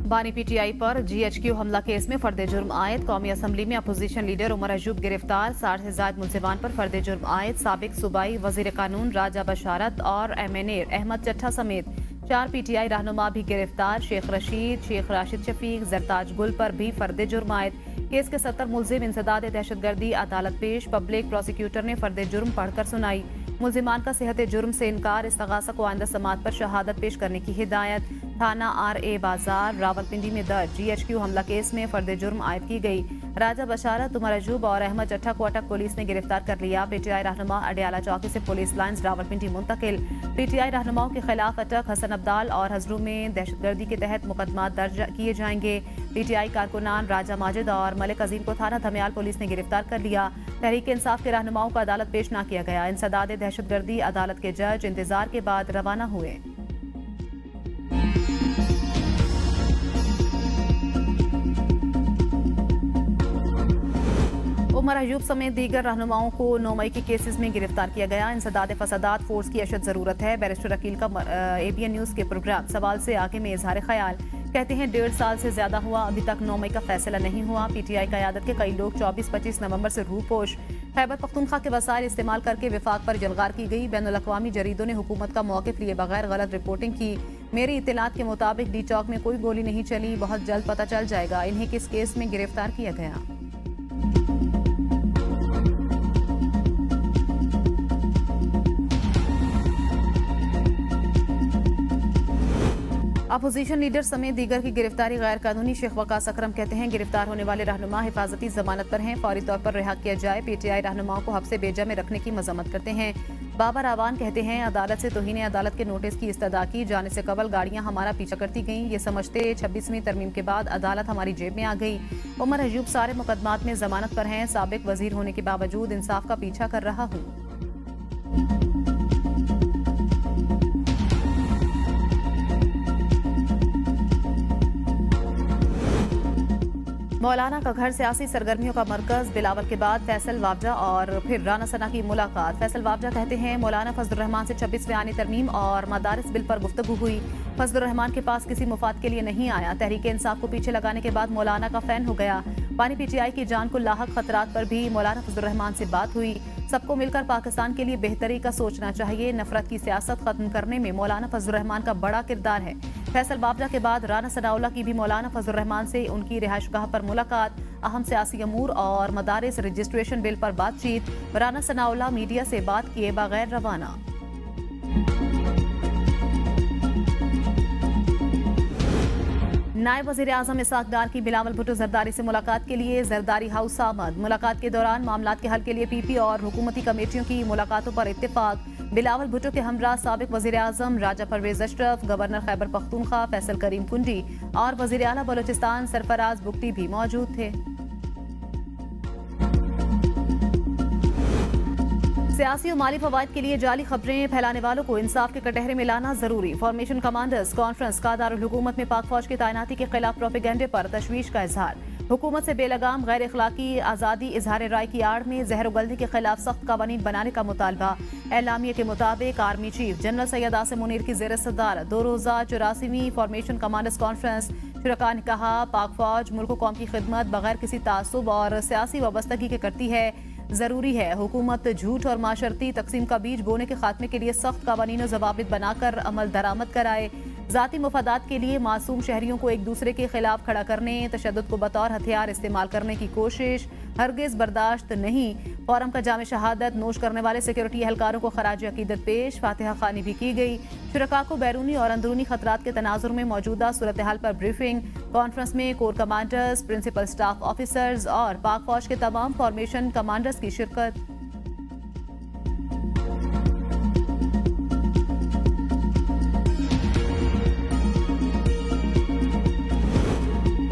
बानी पीटीआई पर जीएचक्यू हमला केस में फर्द जुर्म आयद। कौमी असम्बली में अपोजिशन लीडर उमर अयूब गिरफ्तार। 60 से ज्यादा मुलजिमान पर फर्द जुर्म आयद। साबिक सूबाई वजीर कानून राजा बशारत और एमएनए अहमद चट्ठा समेत 4 पीटीआई रहनुमा भी गिरफ्तार। शेख रशीद, शेख राशिद शफीक, जरताज गुल पर भी फर्द जुर्म आयद। केस के 70 मुलजिम इंसदाद दहशतगर्दी अदालत पेश। पब्लिक प्रोसिक्यूटर ने फर्द जुर्म पढ़कर सुनाई। मुलजिमान का सेहत जुर्म से इनकार, इस्तगासा को आइंदा समात पर शहादत पेश करने की हिदायत। थाना RA बाजार रावलपिंडी में दर्ज जीएचक्यू हमला केस में फर्द जुर्म आयद की गई। राजा बशारत, उमर अयूब और अहमद चट्ठा को अटक पुलिस ने गिरफ्तार कर लिया। पीटीआई रहनुमा अडियाला चौकी से पुलिस लाइन्स रावलपिंडी मुंतकिल। पीटीआई रहनुमाओं के खिलाफ अटक, हसन अब्दाल और हजरू में दहशतगर्दी के तहत मुकदमा दर्ज किए जाएंगे। पीटीआई कारकुनान राजा माजिद और मलिक अजीम को थाना धमियाल पुलिस ने गिरफ्तार कर लिया। तहरीक इंसाफ के रहनुमाओं को अदालत पेश न किया गया। इंसदाद दहशतगर्दी अदालत के जज इंतजार के बाद रवाना हुए। उमर अयूब समेत दीगर रहनुमाओं को 9 मई के केसेस में गिरफ्तार किया गया। इंसदाद फसादात फोर्स की अशद जरूरत है। बैरिस्टर अकील का ABN न्यूज के प्रोग्राम सवाल से आगे में इजहार ख्याल। कहते हैं 1.5 साल से ज्यादा हुआ, अभी तक 9 मई का फैसला नहीं हुआ। पीटीआई क़यादत के कई लोग 24-25 नवंबर से रूपोश। खैबर पख्तूनख्वा के वसाइल इस्तेमाल करके विफाक पर जलगार की गई। बैनुल-अक़वामी जरीदों ने हुकूमत का मौक़िफ़ लिए बगैर गलत रिपोर्टिंग की। मेरी इत्तलात के मुताबिक डी चौक में कोई गोली नहीं चली, बहुत जल्द पता चल जाएगा इन्हें किस केस में गिरफ्तार किया गया। अपोजिशन लीडर समेत दीगर की गिरफ्तारी गैर कानूनी। शेख वकास अकरम कहते हैं गिरफ्तार होने वाले रहनुमा हिफाजती जमानत पर हैं, फौरी तौर पर रिहा किया जाए। पीटीआई रहनुमाओं को हब्से बेजा में रखने की मजम्मत करते हैं। बाबर आवान कहते हैं अदालत से तौहीन अदालत के नोटिस की इस्तदा की जाने से कबल गाड़ियां हमारा पीछा करती गईं। ये समझते 26वीं तरमीम के बाद अदालत हमारी जेब में आ गई। उमर अयूब सारे मुकदमात में जमानत पर हैं। साबिक वजीर होने के बावजूद इंसाफ का पीछा कर रहा हूँ। मौलाना का घर सियासी सरगर्मियों का मरकज। बिलावल के बाद फैसल वावजा और फिर राना सना की मुलाकात। फैसल वावजा कहते हैं मौलाना फजलुर रहमान से 26वें आनी तरमीम और मदारिस बिल पर गुफ्तगू हुई। फजलुर रहमान के पास किसी मुफाद के लिए नहीं आया। तहरीक इंसाफ को पीछे लगाने के बाद मौलाना का फैन हो गया। बानी पीटीआई की जान को लाहक खतरात पर भी मौलाना फजलुर रहमान से बात हुई। सबको मिलकर पाकिस्तान के लिए बेहतरी का सोचना चाहिए। नफरत की सियासत खत्म करने में मौलाना फजलुर रहमान का बड़ा किरदार है। फैसल वावजा के बाद राना सनाउल्लाह की भी मौलाना फजलुर रहमान से उनकी रिहाइशगाह पर मुलाकात। अहम सियासी अमूर और मदारिस रजिस्ट्रेशन बिल पर बातचीत। राना सनाउल्लाह मीडिया से बात किए बगैर रवाना। नायब वज़ीर आज़म इसहाक डार की बिलावल भुट्टो जरदारी से मुलाकात के लिए जरदारी हाउस आमद। मुलाकात के दौरान मामलात के हल के लिए PP और हुकूमती कमेटियों की मुलाकातों पर इत्तेफाक। बिलावल भुट्टो के हमरा साबिक वज़ीर आज़म राजा परवेज अशरफ, गवर्नर खैबर पख्तूनख्वा फैसल करीम कुंडी और वज़ीर आला बलोचिस्तान सरफराज बुगटी भी मौजूद थे। सियासी और माली फवायद के लिए जाली खबरें फैलाने वालों को इंसाफ के कटहरे में लाना जरूरी। फॉर्मेशन कमांडर्स कॉन्फ्रेंस का दारुल हुकूमत में पाक फौज की तैनाती के खिलाफ प्रोपेगेंडे पर तशवीश का इजहार। हुकूमत से बेलगाम गैर अखलाकी आज़ादी इजहार राय की आड़ में जहर गलती के खिलाफ सख्त कवानीन बनाने का मुतालबा। एलामिया के मुताबिक army chief general Syed Asim Munir की ज़ेर सदारत 2 रोज़ा 84वीं फॉर्मेशन कमांडर्स कॉन्फ्रेंस। शुरका ने कहा पाक फौज मुल्क कौम की खिदमत बगैर किसी तासुब और सियासी वाबस्तगी के करती है। जरूरी है हुकूमत झूठ और माशरती तकसीम का बीज बोने के खात्मे के लिए सख्त कवानीन और जवाबित बनाकर अमल दरामद कराए। जाती मुफादात के लिए मासूम शहरियों को एक दूसरे के खिलाफ खड़ा करने, तशद्दुद को बतौर हथियार इस्तेमाल करने की कोशिश हरगिज बर्दाश्त नहीं। फोरम का जामे शहादत नोश करने वाले सिक्योरिटी एहलकारों को खराज अकीदत पेश। फातिहा खानी भी की गई। शुरका को बैरूनी और अंदरूनी खतरात के तनाजुर में मौजूदा सूरत हाल पर ब्रीफिंग। कॉन्फ्रेंस में core commanders, principal staff officers और पाक फौज के तमाम फॉर्मेशन कमांडर्स की शिरकत।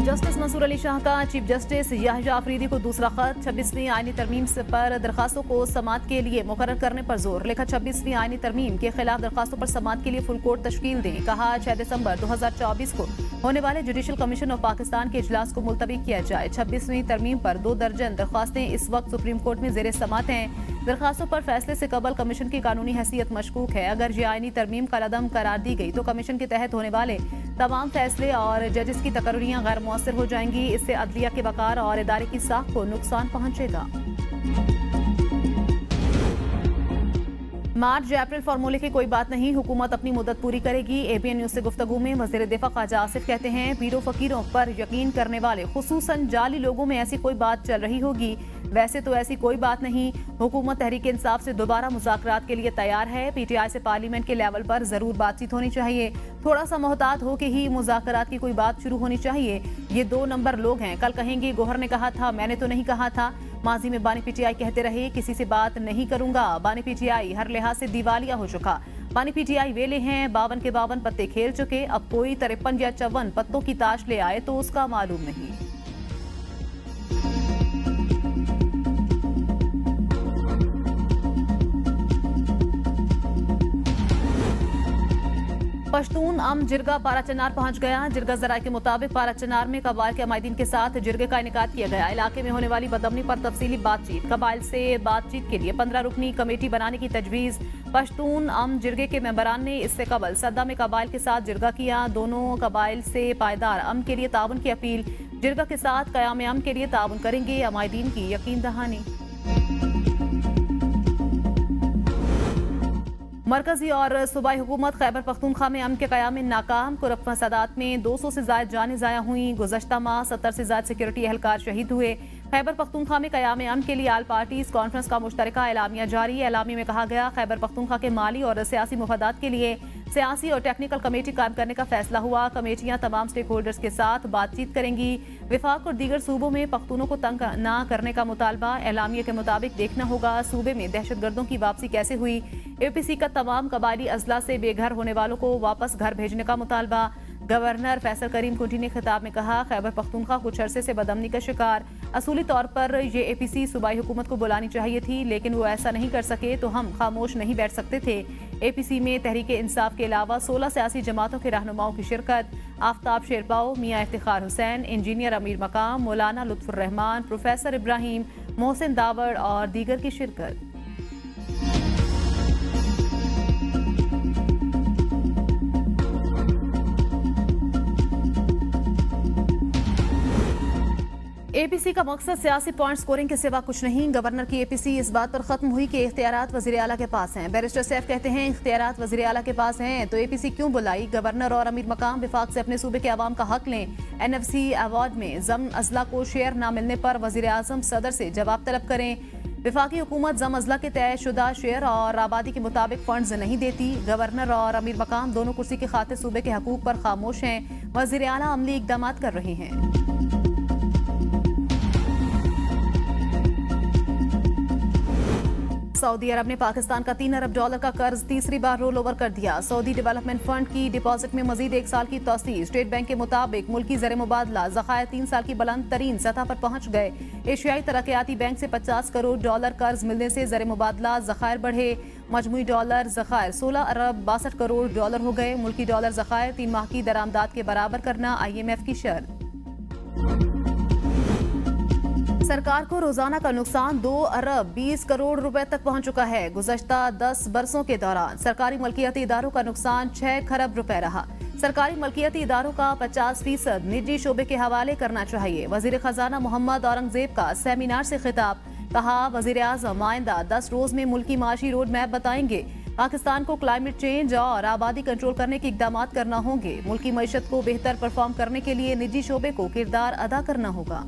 जस्टिस मंसूर अली शाह का चीफ जस्टिस याहिया अफरीदी को दूसरा खत। 26वीं आईनी तरमीम पर दरखास्तों को समाअत के लिए मुकर्रर करने पर जोर। लिखा, 26वीं आईनी तरमीम के खिलाफ दरखास्तों पर समाअत के लिए फुल कोर्ट तश्कील दें। कहा, 6 दिसंबर 2024 को होने वाले जुडिशल कमीशन ऑफ पाकिस्तान के इजलास को मुलतवी किया जाए। 26वीं तरमीम पर 2 दर्जन दरखास्तें इस वक्त सुप्रीम कोर्ट में जेर समाअत हैं। दरखास्तों पर फैसले से कबल कमीशन की कानूनी हैसियत मशकूक है। अगर ये आईनी तरमीम कलअदम करार दी गई तो कमीशन के तहत होने वाले तमाम फैसले और जजेस की तकर्रियां गैर मुअस्सर हो जाएंगी। इससे अदलिया के वकार और इदारे की साख को नुकसान पहुंचेगा। मार्च अप्रैल फार्मूले की कोई बात नहीं, हुकूमत अपनी मुद्दत पूरी करेगी। एपीएन न्यूज से गुफ्तगू में वज़ीर दिफा ख्वाजा आसिफ कहते हैं, पीरो फकीरों पर यकीन करने वाले खुसूसन जाली लोगों में ऐसी कोई बात चल रही होगी। वैसे तो ऐसी कोई बात नहीं। हुकूमत तहरीक इंसाफ से दोबारा मुज़ाकरात के लिए तैयार है। पीटीआई से पार्लियामेंट के लेवल पर जरूर बातचीत होनी चाहिए। थोड़ा सा मोहतात हो के ही मुज़ाकरात की कोई बात शुरू होनी चाहिए। ये 2 नंबर लोग हैं। कल कहेंगे गोहर ने कहा था, मैंने तो नहीं कहा था। माजी में बानी पीटीआई कहते रहे, किसी से बात नहीं करूंगा। बानी पीटीआई हर लिहाज से दिवालिया हो चुका। बानी पीटीआई वेले हैं, 52 के 52 पत्ते खेल चुके। अब कोई 53 या 54 पत्तों की ताश ले आए तो उसका मालूम नहीं। पश्तून अम जिरगा पाराचनार पहुंच गया। जिरगा जराये के मुताबिक पाराचनार में कबाइल के अमायदीन के साथ जिरगे का इनेकाद किया गया। इलाके में होने वाली बदअमनी पर तफसीली बातचीत। कबाइल से बातचीत के लिए 15 रुकनी कमेटी बनाने की तजवीज़। पश्तून अम जिरगे के मेंबरान ने इससे कबल सद्दा में कबाइल के साथ जिरगा किया। दोनों कबाइल से पायदार अमन के लिए ताउन की अपील। जिरगा के साथ क़याम अमन के लिए ताउन करेंगे। अमायदीन की यकीन दहानी। मरकजी और सूबाई हुकूमत खैबर पख्तूनख्वा में अमन के क़याम में नाकाम। कुरब फसादात में 200 से ज़ायद जानें ज़ाया हुई। गुज़श्ता माह 70 से ज़ायद सिक्योरिटी एहलकार शहीद हुए। खैबर पख्तूनख्वा में क़याम अमन के लिए आल पार्टीज कॉन्फ्रेंस का मुश्तरका एलामिया जारी। एलामिया में कहा गया, खैबर पख्तूनख्वा के माली और सियासी मुफादात के लिए सियासी और टेक्निकल कमेटी कायम करने का फैसला हुआ। कमेटियां तमाम स्टेक होल्डर्स के साथ बातचीत करेंगी। विफाक और दीगर सूबों में पख्तूनों को तंग न करने का मुतालबा। एलामिया के मुताबिक देखना होगा सूबे में दहशतगर्दों की वापसी कैसे हुई। एपीसी का तमाम कबायली अजला से बेघर होने वालों को वापस घर भेजने का मुतालबा। गवर्नर फैसल करीम कुंटी ने खिताब में कहा, खैबर पख्तूनख्वा कुछ अरसे से बदअमनी का शिकार। असूली तौर पर ये एपीसी सूबाई हुकूमत को बुलानी चाहिए थी, लेकिन वो ऐसा नहीं कर सके तो हम खामोश नहीं बैठ सकते थे। एपीसी में तहरीक इंसाफ के अलावा 16 सियासी जमातों के रहनुमाओं की शिरकत। आफ्ताब शेरपाओ, मियाँ इफ्तिखार हुसैन, इंजीनियर अमीर मकाम, मौलाना लुत्फुर रहमान, प्रोफेसर इब्राहिम, मोहसिन दावड़ और दीगर की शिरकत। एपीसी का मकसद सियासी पॉइंट स्कोरिंग के सिवा कुछ नहीं। गवर्नर की एपीसी इस बात पर खत्म हुई कि इख्तियारात वज़ीर आला के पास हैं। बैरिस्टर सैफ कहते हैं, इख्तियारात वज़ीर आला के पास हैं तो एपीसी क्यों बुलाई। गवर्नर और अमीर मकाम विफाक से अपने सूबे के अवाम का हक लें। एनएफसी अवार्ड में जम अजला को शेयर न मिलने पर वज़ीर आज़म सदर से जवाब तलब करें। विफाकी हुकूमत जम अजला के तयशुदा शेयर और आबादी के मुताबिक फंड्स नहीं देती। गवर्नर और अमीर मकाम दोनों कुर्सी की खातिर सूबे के हकूक पर खामोश हैं। वज़ीर आला अमली इकदाम कर रहे हैं। सऊदी अरब ने पाकिस्तान का $3 अरब का कर्ज तीसरी बार रोल ओवर कर दिया। सऊदी डेवलपमेंट फंड की डिपॉजिट में मजीद 1 साल की तौसीह। स्टेट बैंक के मुताबिक मुल्की ज़र मुबादला ज़खायर 3 साल की बुलंद तरीन सतह पर पहुंच गए। एशियाई तरक्याती बैंक से $50 करोड़ कर्ज मिलने से ज़र मुबादला ज़खायर बढ़े। मजमूई डॉलर ज़खायर $16 अरब 62 करोड़ हो गए। मुल्की डॉलर ज़खायर 3 माह की दरामदात के बराबर करना IMF की शर्त। सरकार को रोजाना का नुकसान 2 अरब 20 करोड़ रुपए तक पहुंच चुका है। गुज़श्ता 10 बरसों के दौरान सरकारी मल्कियती इदारों का नुकसान 6 खरब रुपए रहा। सरकारी मल्कियती इदारों का 50% निजी शोबे के हवाले करना चाहिए। वजीर खजाना मोहम्मद औरंगजेब का सेमिनार से खिताब। कहा, वजीर आज़म आइंदा 10 रोज में मुल्की माशी रोड मैप बताएंगे। पाकिस्तान को क्लाइमेट चेंज और आबादी कंट्रोल करने के इकदाम करना होंगे। मुल्की मईशत को बेहतर परफॉर्म करने के लिए निजी शोबे को किरदार अदा करना होगा।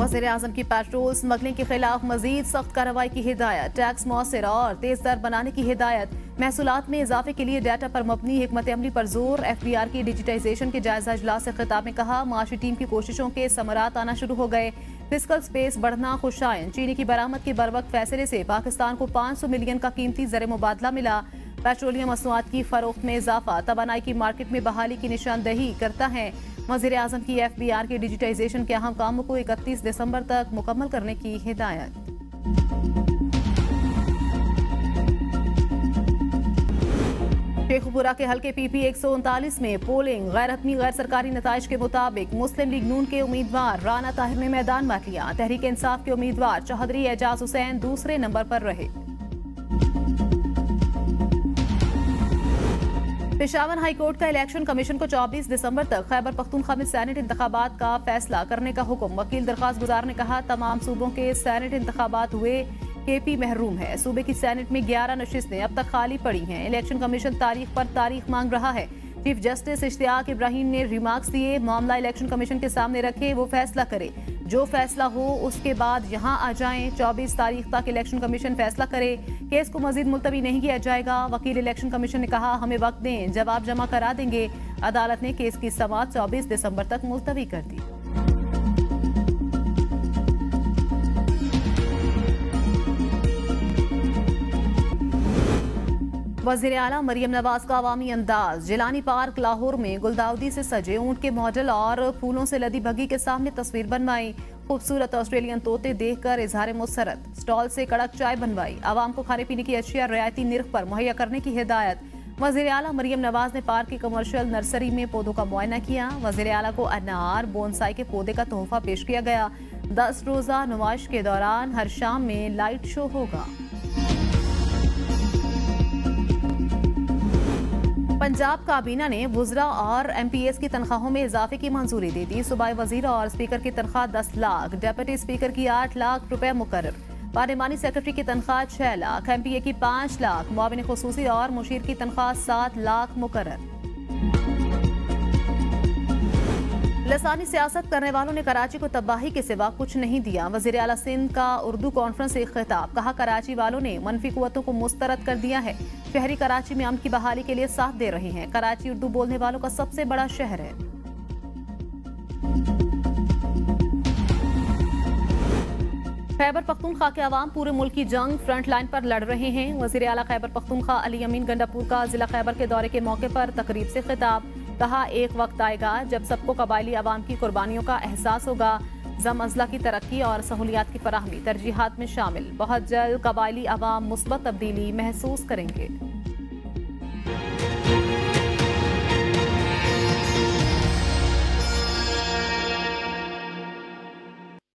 वज़ीर आज़म की पेट्रोल स्मगलिंग के खिलाफ मजीद सख्त कार्रवाई की हिदायत। टैक्स मौसर और तेज दर बनाने की हिदायत। महसूलात में इजाफे के लिए डाटा पर मबनी हिकमत अमली पर जोर। FBR की डिजिटाइजेशन के जायजा इजलास से खिताब में कहा, माशी टीम की कोशिशों के समरात आना शुरू हो गए। फिस्कल स्पेस बढ़ना खुशाइन। चीनी की बरामद के बरवक्त फैसले से पाकिस्तान को 500 मिलियन का कीमती ज़र मुबादला मिला। पेट्रोलियम मसनूआत की फरोख्त में इजाफा तवानाई की मार्केट में बहाली की निशानदही करता है। वज़ीर आज़म की FBR के डिजिटाइजेशन के अहम कामों को 31 दिसंबर तक मुकम्मल करने की हिदायत। शेखुपुरा के हल्के PP 139 में पोलिंग गैर हतमी गैर सरकारी नताइज के मुताबिक मुस्लिम लीग नून के उम्मीदवार राना ताहिर ने मैदान मार लिया। तहरीक इंसाफ के उम्मीदवार चौधरी एजाज हुसैन दूसरे नंबर पर रहे। पेशावर हाई कोर्ट का इलेक्शन कमीशन को 24 दिसंबर तक खैबर पख्तूनख्वा में सेनेट इंतखाबात का फैसला करने का हुक्म। वकील दरख्वास्त गुजार ने कहा, तमाम सूबों के सेनेट इंतखाबात हुए, KP महरूम है। सूबे की सेनेट में 11 नशिस्तें अब तक खाली पड़ी हैं। इलेक्शन कमीशन तारीख पर तारीख मांग रहा है। चीफ जस्टिस इश्तियाक इब्राहिम ने रिमार्क्स दिए, मामला इलेक्शन कमीशन के सामने रखे, वो फैसला करे, जो फैसला हो उसके बाद यहाँ आ जाएं। 24 तारीख तक इलेक्शन कमीशन फैसला करे, केस को मजीद मुलतवी नहीं किया जाएगा। वकील इलेक्शन कमीशन ने कहा, हमें वक्त दें, जवाब जमा करा देंगे। अदालत ने केस की समाअत 24 दिसंबर तक मुलतवी कर दी। वज़ीर आला मरियम नवाज का अवामी अंदाज। जिलानी पार्क लाहौर में गुलदाउदी से सजे ऊंट के मॉडल और फूलों से लदी बग्गी के सामने तस्वीर बनवाई। खूबसूरत ऑस्ट्रेलियन तोते देखकर इजहार मुसरत। स्टॉल से कड़क चाय बनवाई। आवाम को खाने पीने की अशिया रियायती निर्ख पर मुहैया करने की हिदायत। वज़ीर आला मरियम नवाज ने पार्क की कमर्शियल नर्सरी में पौधों का मुआयना किया। वज़ीर आला को अनार बोनसाई के पौधे का तोहफा पेश किया गया। 10 रोज़ा नुमाइश के दौरान हर शाम में लाइट शो होगा। पंजाब काबीना ने वुज़रा और MPS की तनख्वाहों में इजाफे की मंजूरी दे दी। सूबाई वजीर और स्पीकर की तनख्वाह 10 लाख, डिप्टी स्पीकर की 8 लाख रुपए मुकर्रर, पार्लिमानी सेक्रेटरी की तनख्वाह 6 लाख, MPA की 5 लाख, मुआविन खुसूसी और मुशीर की तनख्वाह 7 लाख मुकर्रर। लसानी सियासत करने वालों ने कराची को तबाही के सिवा कुछ नहीं दिया। वज़ीर आला सिंध का उर्दू कॉन्फ्रेंस से खिताब, कहा, कराची वालों ने मनफी कुव्वतों को मुस्तरद कर दिया है। शहरी कराची में अमन की बहाली के लिए साथ दे रहे हैं। कराची उर्दू बोलने वालों का सबसे बड़ा शहर है। खैबर पख्तूनख्वा के अवाम पूरे मुल्क की जंग फ्रंट लाइन पर लड़ रहे हैं। वज़ीर आला खैबर पख्तूनख्वा अली अमीन गंडापुर का जिला खैबर के दौरे के मौके पर तकरीब से खिताब, कहा, एक वक्त आएगा जब सबको कबायली अवाम की कुर्बानियों का एहसास होगा। जम अजला की तरक्की और सहूलियात की फराहमी तरजीहात में शामिल। बहुत जल्द कबायली अवाम मुस्बत तब्दीली महसूस करेंगे।